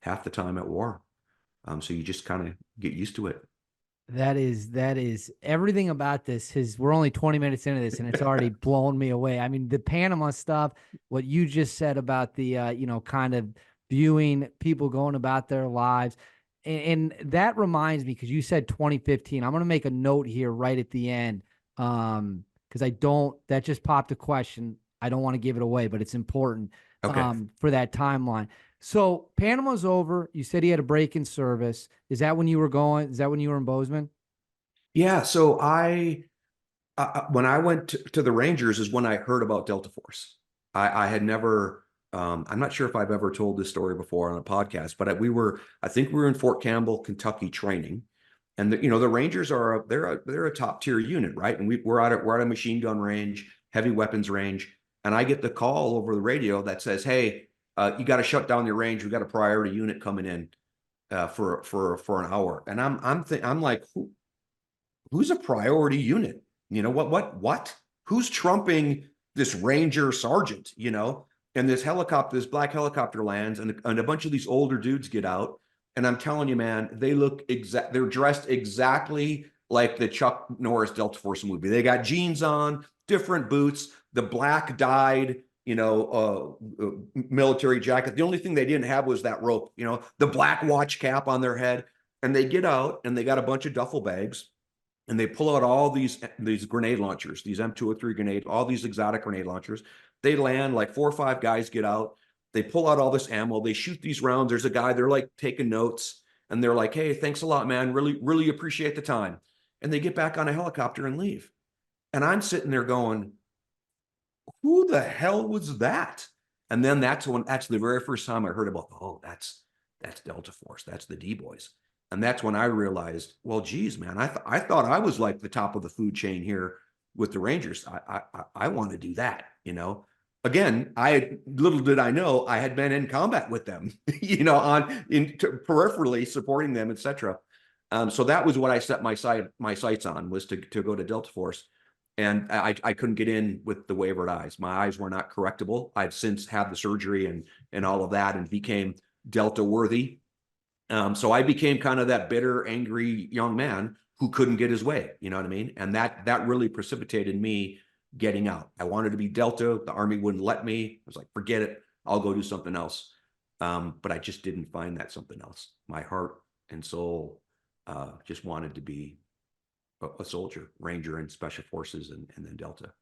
half the time at war. So you just kind of get used to it. That is everything about this. We're only 20 minutes into this and it's already blown me away. I mean, the Panama stuff, what you just said about the kind of viewing people going about their lives. And that reminds me, because you said 2015. I'm gonna make a note here right at the end. Because that just popped a question. I don't want to give it away, but it's important Okay. for that timeline. So Panama's over. You said he had a break in service. Is that when you were going? Is that when you were in Bozeman? Yeah. So when I went to the Rangers is when I heard about Delta Force. I had never, I'm not sure if I've ever told this story before on a podcast, but I think we were in Fort Campbell, Kentucky training. And the Rangers they're a top tier unit, right? And we're at a machine gun range, heavy weapons range. And I get the call over the radio that says, "Hey, you got to shut down your range. We got a priority unit coming in for an hour." And I'm like, who's a priority unit? What? Who's trumping this Ranger sergeant? And this black helicopter lands, and a bunch of these older dudes get out. And I'm telling you, man, they're dressed exactly like the Chuck Norris Delta Force movie. They got jeans on, different boots, the black dyed, military jacket. The only thing they didn't have was that rope, the black watch cap on their head. And they get out and they got a bunch of duffel bags and they pull out all these grenade launchers, these M203 grenade, all these exotic grenade launchers. They land, like 4 or 5 guys get out. They pull out all this ammo. They shoot these rounds. There's a guy, they're like taking notes, and they're like, "Hey, thanks a lot, man. Really, really appreciate the time." And they get back on a helicopter and leave. And I'm sitting there going, who the hell was that? And then that's the very first time I heard about, oh, that's Delta Force. That's the D boys. And that's when I realized, well, geez, man, I thought I was like the top of the food chain here with the Rangers. I want to do that, Again, little did I know I had been in combat with them, peripherally supporting them, etc. So that was what I set my sights on, was to go to Delta Force. And I couldn't get in with the wavered eyes. My eyes were not correctable. I've since had the surgery and all of that and became Delta worthy. So I became kind of that bitter, angry young man who couldn't get his way. You know what I mean? And that really precipitated me getting out. I wanted to be Delta. The Army wouldn't let me. I was like, forget it. I'll go do something else. But I just didn't find that something else. My heart and soul just wanted to be a soldier, Ranger, and Special Forces, and then Delta.